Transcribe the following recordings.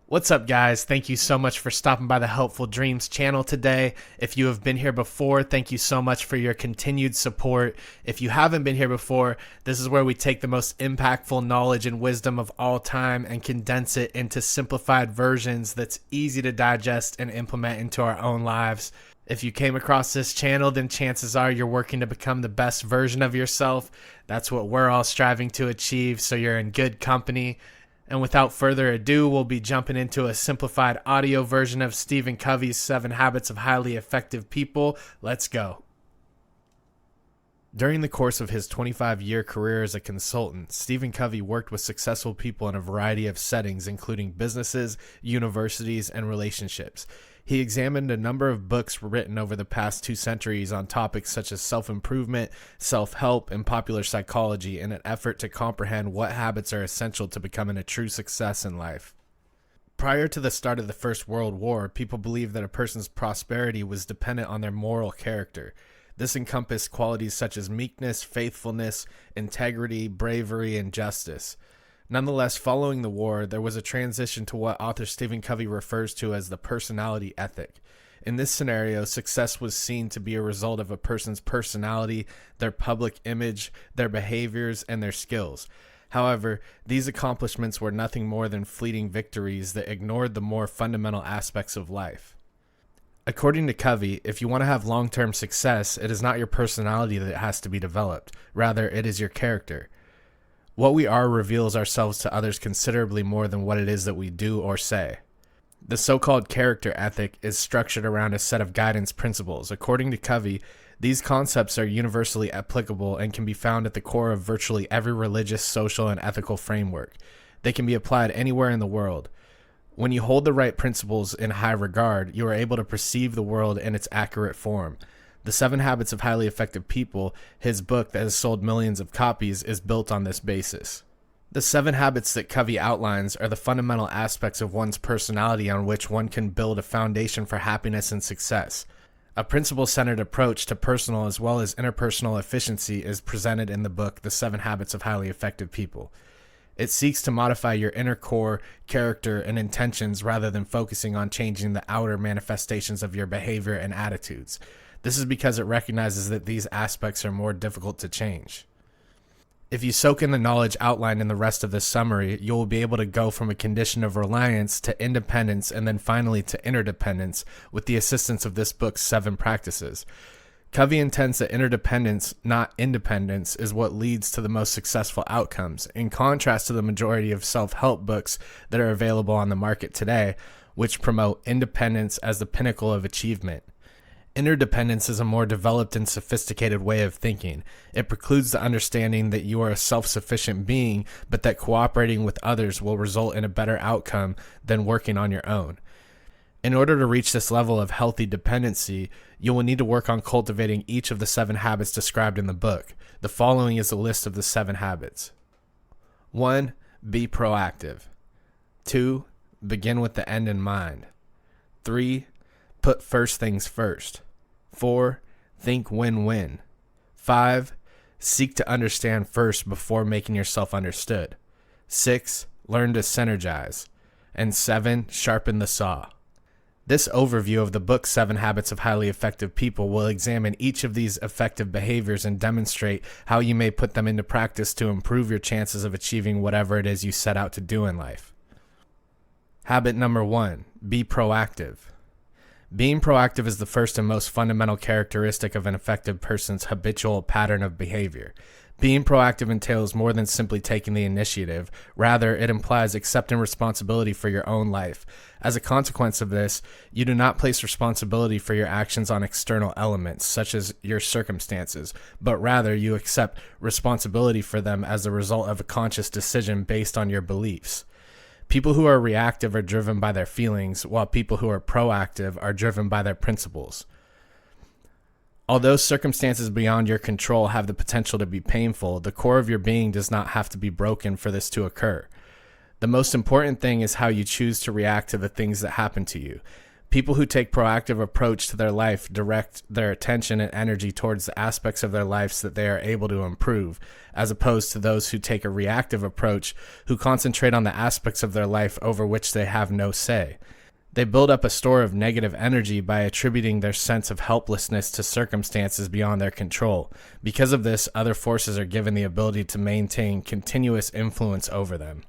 What's up, guys? Thank you so much for stopping by the Helpful Dreams channel today. If you have been here before, thank you so much for your continued support. If you haven't been here before, this is where we take the most impactful knowledge and wisdom of all time and condense it into simplified versions that's easy to digest and implement into our own lives. If you came across this channel, then chances are you're working to become the best version of yourself. That's what we're all striving to achieve, so you're in good company. And without further ado, we'll be jumping into a simplified audio version of Stephen Covey's 7 Habits of Highly Effective People. Let's go. During the course of his 25-year career as a consultant, Stephen Covey worked with successful people in a variety of settings, including businesses, universities, and relationships. He examined a number of books written over the past 2 centuries on topics such as self-improvement, self-help, and popular psychology in an effort to comprehend what habits are essential to becoming a true success in life. Prior to the start of the First World War, people believed that a person's prosperity was dependent on their moral character. This encompassed qualities such as meekness, faithfulness, integrity, bravery, and justice. Nonetheless, following the war, there was a transition to what author Stephen Covey refers to as the personality ethic. In this scenario, success was seen to be a result of a person's personality, their public image, their behaviors, and their skills. However, these accomplishments were nothing more than fleeting victories that ignored the more fundamental aspects of life. According to Covey, if you want to have long-term success, it is not your personality that has to be developed. Rather, it is your character. What we are reveals ourselves to others considerably more than what it is that we do or say. The so-called character ethic is structured around a set of guidance principles. According to Covey, these concepts are universally applicable and can be found at the core of virtually every religious, social, and ethical framework. They can be applied anywhere in the world. When you hold the right principles in high regard, you are able to perceive the world in its accurate form. The 7 Habits of Highly Effective People, his book that has sold millions of copies, is built on this basis. The 7 habits that Covey outlines are the fundamental aspects of one's personality on which one can build a foundation for happiness and success. A principle-centered approach to personal as well as interpersonal efficiency is presented in the book The 7 Habits of Highly Effective People. It seeks to modify your inner core, character, and intentions rather than focusing on changing the outer manifestations of your behavior and attitudes. This is because it recognizes that these aspects are more difficult to change. If you soak in the knowledge outlined in the rest of this summary, you will be able to go from a condition of reliance to independence and then finally to interdependence with the assistance of this book's 7 practices. Covey intends that interdependence, not independence, is what leads to the most successful outcomes, in contrast to the majority of self-help books that are available on the market today, which promote independence as the pinnacle of achievement. Interdependence is a more developed and sophisticated way of thinking. It precludes the understanding that you are a self-sufficient being, but that cooperating with others will result in a better outcome than working on your own. In order to reach this level of healthy dependency, you will need to work on cultivating each of the 7 habits described in the book. The following is a list of the 7 habits. 1. Be proactive. 2. Begin with the end in mind. 3. Put first things first. 4. Think win-win. 5. Seek to understand first before making yourself understood. 6. Learn to synergize. And 7. Sharpen the saw. This overview of the book 7 Habits of Highly Effective People will examine each of these effective behaviors and demonstrate how you may put them into practice to improve your chances of achieving whatever it is you set out to do in life. Habit number 1. Be proactive. Being proactive is the first and most fundamental characteristic of an effective person's habitual pattern of behavior. Being proactive entails more than simply taking the initiative. Rather, it implies accepting responsibility for your own life. As a consequence of this, you do not place responsibility for your actions on external elements, such as your circumstances, but rather you accept responsibility for them as a result of a conscious decision based on your beliefs. People who are reactive are driven by their feelings, while people who are proactive are driven by their principles. Although circumstances beyond your control have the potential to be painful, the core of your being does not have to be broken for this to occur. The most important thing is how you choose to react to the things that happen to you. People who take proactive approach to their life direct their attention and energy towards the aspects of their lives that they are able to improve, as opposed to those who take a reactive approach who concentrate on the aspects of their life over which they have no say. They build up a store of negative energy by attributing their sense of helplessness to circumstances beyond their control. Because of this, other forces are given the ability to maintain continuous influence over them.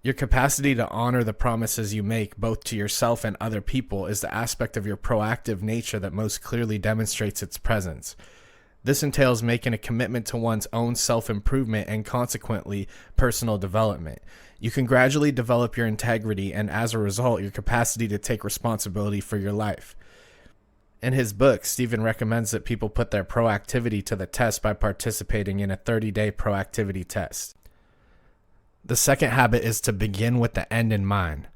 Your capacity to honor the promises you make both to yourself and other people is the aspect of your proactive nature that most clearly demonstrates its presence. This entails making a commitment to one's own self-improvement and consequently personal development. You can gradually develop your integrity and as a result your capacity to take responsibility for your life. In his book, Stephen recommends that people put their proactivity to the test by participating in a 30-day proactivity test. The second habit is to begin with the end in mind.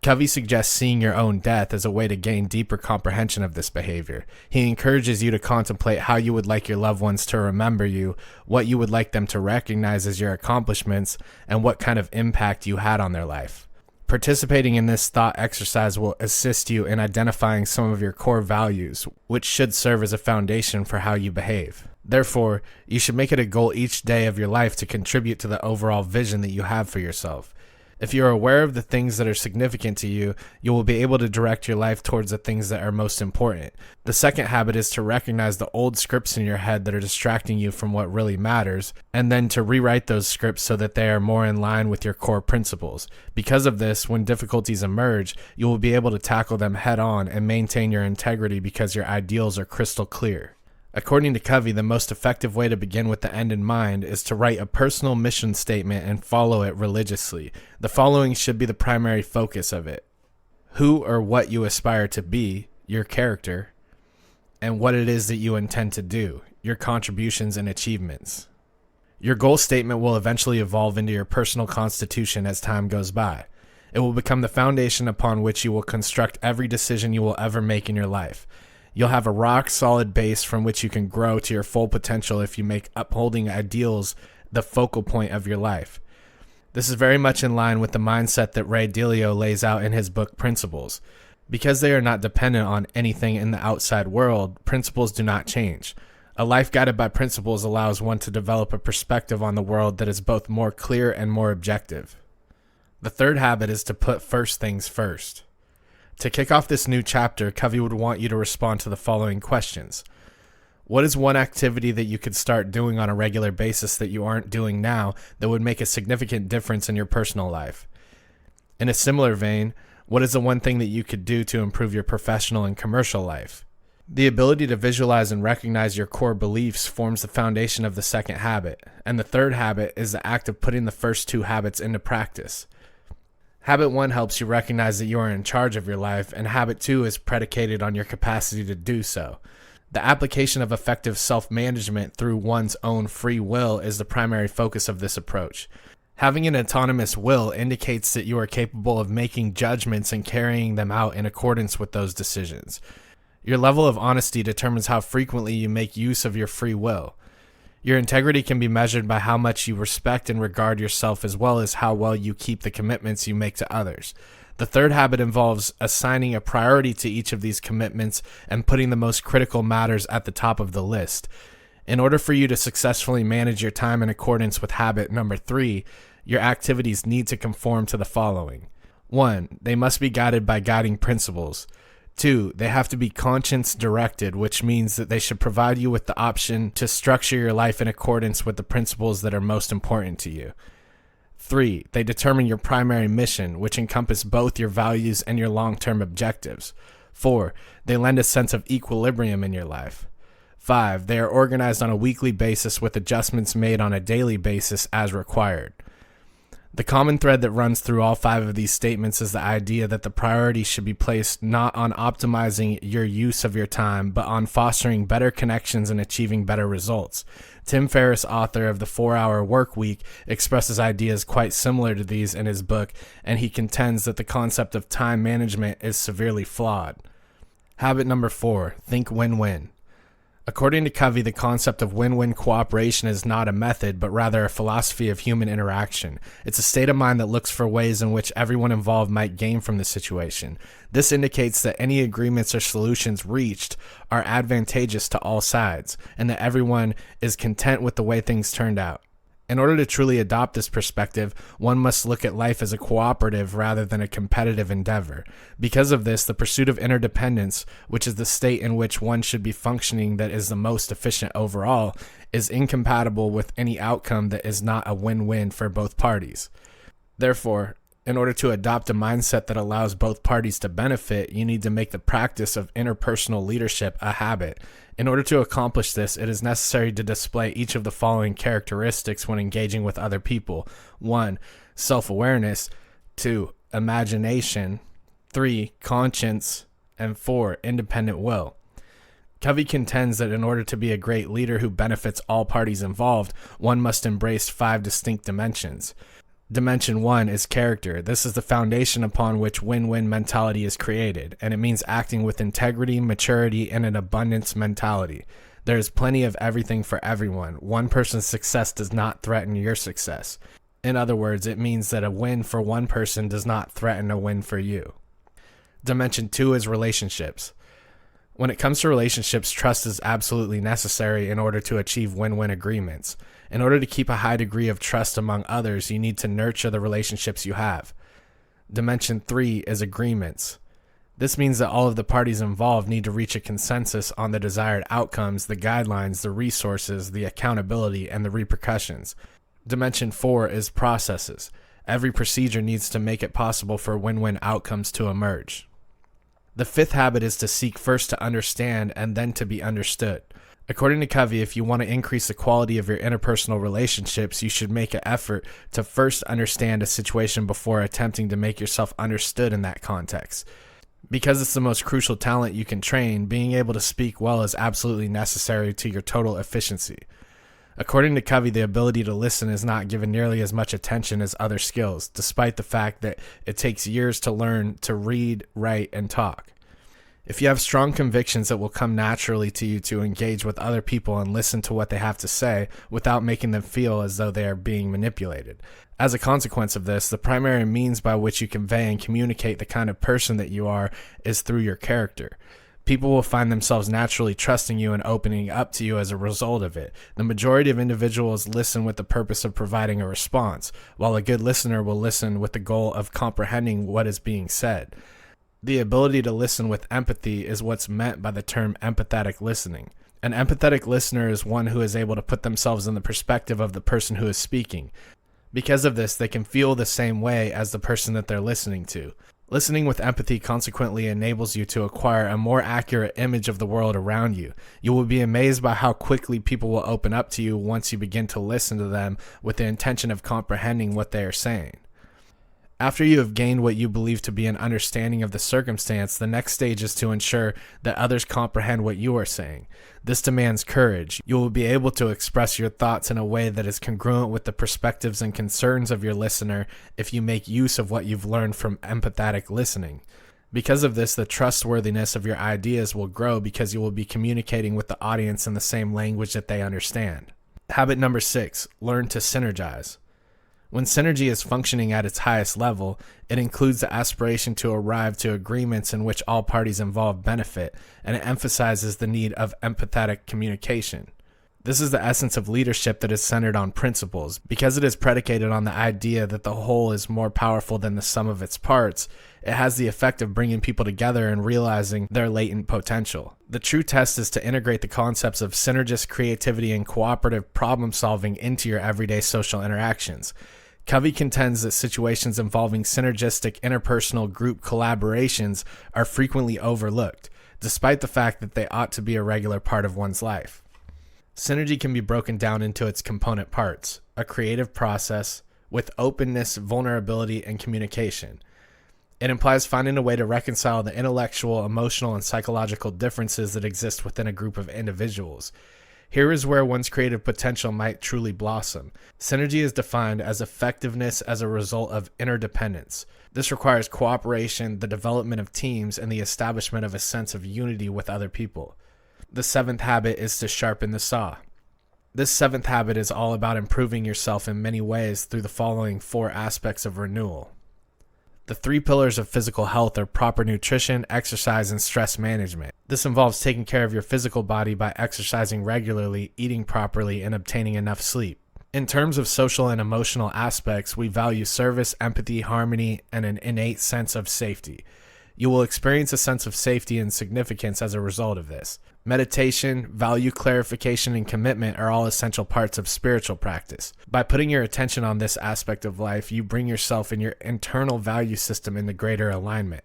Covey suggests seeing your own death as a way to gain deeper comprehension of this behavior. He encourages you to contemplate how you would like your loved ones to remember you, what you would like them to recognize as your accomplishments, and what kind of impact you had on their life. Participating in this thought exercise will assist you in identifying some of your core values, which should serve as a foundation for how you behave. Therefore, you should make it a goal each day of your life to contribute to the overall vision that you have for yourself. If you are aware of the things that are significant to you, you will be able to direct your life towards the things that are most important. The second habit is to recognize the old scripts in your head that are distracting you from what really matters, and then to rewrite those scripts so that they are more in line with your core principles. Because of this, when difficulties emerge, you will be able to tackle them head on and maintain your integrity because your ideals are crystal clear. According to Covey, the most effective way to begin with the end in mind is to write a personal mission statement and follow it religiously. The following should be the primary focus of it: who or what you aspire to be, your character, and what it is that you intend to do, your contributions and achievements. Your goal statement will eventually evolve into your personal constitution as time goes by. It will become the foundation upon which you will construct every decision you will ever make in your life. You'll have a rock-solid base from which you can grow to your full potential if you make upholding ideals the focal point of your life. This is very much in line with the mindset that Ray Dalio lays out in his book Principles. Because they are not dependent on anything in the outside world, principles do not change. A life guided by principles allows one to develop a perspective on the world that is both more clear and more objective. The third habit is to put first things first. To kick off this new chapter, Covey would want you to respond to the following questions. What is one activity that you could start doing on a regular basis that you aren't doing now that would make a significant difference in your personal life? In a similar vein, what is the one thing that you could do to improve your professional and commercial life? The ability to visualize and recognize your core beliefs forms the foundation of the second habit, and the third habit is the act of putting the first two habits into practice. Habit 1 helps you recognize that you are in charge of your life, and Habit 2 is predicated on your capacity to do so. The application of effective self-management through one's own free will is the primary focus of this approach. Having an autonomous will indicates that you are capable of making judgments and carrying them out in accordance with those decisions. Your level of honesty determines how frequently you make use of your free will. Your integrity can be measured by how much you respect and regard yourself, as well as how well you keep the commitments you make to others. The third habit involves assigning a priority to each of these commitments and putting the most critical matters at the top of the list. In order for you to successfully manage your time in accordance with habit number 3, your activities need to conform to the following. 1. They must be guided by guiding principles. 2. They have to be conscience-directed, which means that they should provide you with the option to structure your life in accordance with the principles that are most important to you. 3. They determine your primary mission, which encompass both your values and your long-term objectives. 4. They lend a sense of equilibrium in your life. 5. They are organized on a weekly basis with adjustments made on a daily basis as required. The common thread that runs through all 5 of these statements is the idea that the priority should be placed not on optimizing your use of your time, but on fostering better connections and achieving better results. Tim Ferriss, author of The 4-Hour Work Week, expresses ideas quite similar to these in his book, and he contends that the concept of time management is severely flawed. Habit number 4, think win-win. According to Covey, the concept of win-win cooperation is not a method, but rather a philosophy of human interaction. It's a state of mind that looks for ways in which everyone involved might gain from the situation. This indicates that any agreements or solutions reached are advantageous to all sides, and that everyone is content with the way things turned out. In order to truly adopt this perspective, one must look at life as a cooperative rather than a competitive endeavor. Because of this, the pursuit of interdependence, which is the state in which one should be functioning that is the most efficient overall, is incompatible with any outcome that is not a win-win for both parties. Therefore, in order to adopt a mindset that allows both parties to benefit, you need to make the practice of interpersonal leadership a habit. In order to accomplish this, it is necessary to display each of the following characteristics when engaging with other people. 1. Self-awareness. 2. Imagination. 3. Conscience. And 4. Independent will. Covey contends that in order to be a great leader who benefits all parties involved, one must embrace 5 distinct dimensions. Dimension 1 is character. This is the foundation upon which win-win mentality is created, and it means acting with integrity, maturity, and an abundance mentality. There is plenty of everything for everyone. One person's success does not threaten your success. In other words, it means that a win for one person does not threaten a win for you. Dimension 2 is relationships. When it comes to relationships, trust is absolutely necessary in order to achieve win-win agreements. In order to keep a high degree of trust among others, you need to nurture the relationships you have. Dimension 3 is agreements. This means that all of the parties involved need to reach a consensus on the desired outcomes, the guidelines, the resources, the accountability, and the repercussions. Dimension 4 is processes. Every procedure needs to make it possible for win-win outcomes to emerge. The 5th habit is to seek first to understand and then to be understood. According to Covey, if you want to increase the quality of your interpersonal relationships, you should make an effort to first understand a situation before attempting to make yourself understood in that context. Because it's the most crucial talent you can train, being able to speak well is absolutely necessary to your total efficiency. According to Covey, the ability to listen is not given nearly as much attention as other skills, despite the fact that it takes years to learn to read, write, and talk. If you have strong convictions, it will come naturally to you to engage with other people and listen to what they have to say without making them feel as though they are being manipulated. As a consequence of this, the primary means by which you convey and communicate the kind of person that you are is through your character. People will find themselves naturally trusting you and opening up to you as a result of it. The majority of individuals listen with the purpose of providing a response, while a good listener will listen with the goal of comprehending what is being said. The ability to listen with empathy is what's meant by the term empathetic listening. An empathetic listener is one who is able to put themselves in the perspective of the person who is speaking. Because of this, they can feel the same way as the person that they're listening to. Listening with empathy consequently enables you to acquire a more accurate image of the world around you. You will be amazed by how quickly people will open up to you once you begin to listen to them with the intention of comprehending what they are saying. After you have gained what you believe to be an understanding of the circumstance, the next stage is to ensure that others comprehend what you are saying. This demands courage. You will be able to express your thoughts in a way that is congruent with the perspectives and concerns of your listener if you make use of what you've learned from empathetic listening. Because of this, the trustworthiness of your ideas will grow because you will be communicating with the audience in the same language that they understand. Habit number 6, learn to synergize. When synergy is functioning at its highest level, it includes the aspiration to arrive to agreements in which all parties involved benefit, and it emphasizes the need of empathetic communication. This is the essence of leadership that is centered on principles. Because it is predicated on the idea that the whole is more powerful than the sum of its parts, it has the effect of bringing people together and realizing their latent potential. The true test is to integrate the concepts of synergist creativity and cooperative problem solving into your everyday social interactions. Covey contends that situations involving synergistic interpersonal group collaborations are frequently overlooked, despite the fact that they ought to be a regular part of one's life. Synergy can be broken down into its component parts: a creative process with openness, vulnerability, and communication. It implies finding a way to reconcile the intellectual, emotional, and psychological differences that exist within a group of individuals. Here is where one's creative potential might truly blossom. Synergy is defined as effectiveness as a result of interdependence. This requires cooperation, the development of teams, and the establishment of a sense of unity with other people. The seventh habit is to sharpen the saw. This seventh habit is all about improving yourself in many ways through the following 4 aspects of renewal. The 3 pillars of physical health are proper nutrition, exercise, and stress management. This involves taking care of your physical body by exercising regularly, eating properly, and obtaining enough sleep. In terms of social and emotional aspects, we value service, empathy, harmony, and an innate sense of safety. You will experience a sense of safety and significance as a result of this. Meditation, value clarification, and commitment are all essential parts of spiritual practice. By putting your attention on this aspect of life, you bring yourself and your internal value system into greater alignment.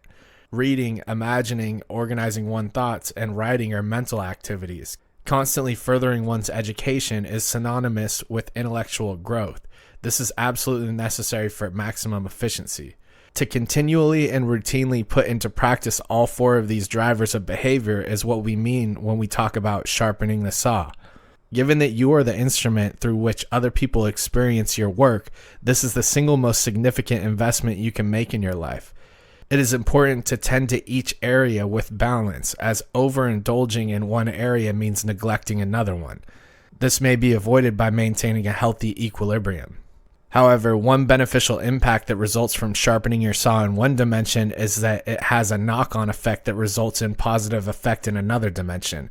Reading, imagining, organizing one's thoughts, and writing are mental activities. Constantly furthering one's education is synonymous with intellectual growth. This is absolutely necessary for maximum efficiency. To continually and routinely put into practice all 4 of these drivers of behavior is what we mean when we talk about sharpening the saw. Given that you are the instrument through which other people experience your work, this is the single most significant investment you can make in your life. It is important to tend to each area with balance, as overindulging in one area means neglecting another one. This may be avoided by maintaining a healthy equilibrium. However, one beneficial impact that results from sharpening your saw in one dimension is that it has a knock-on effect that results in positive effect in another dimension.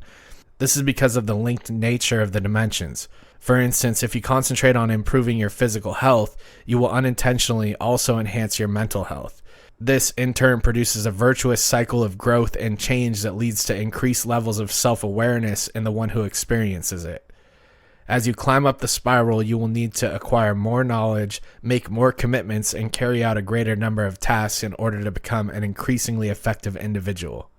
This is because of the linked nature of the dimensions. For instance, if you concentrate on improving your physical health, you will unintentionally also enhance your mental health. This, in turn, produces a virtuous cycle of growth and change that leads to increased levels of self-awareness in the one who experiences it. As you climb up the spiral, you will need to acquire more knowledge, make more commitments, and carry out a greater number of tasks in order to become an increasingly effective individual.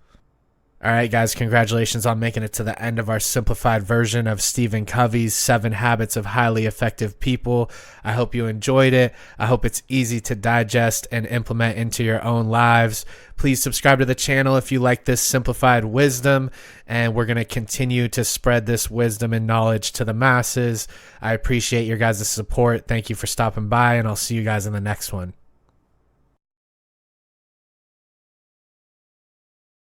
All right, guys, congratulations on making it to the end of our simplified version of Stephen Covey's 7 Habits of Highly Effective People. I hope you enjoyed it. I hope it's easy to digest and implement into your own lives. Please subscribe to the channel if you like this simplified wisdom, and we're going to continue to spread this wisdom and knowledge to the masses. I appreciate your guys' support. Thank you for stopping by, and I'll see you guys in the next one.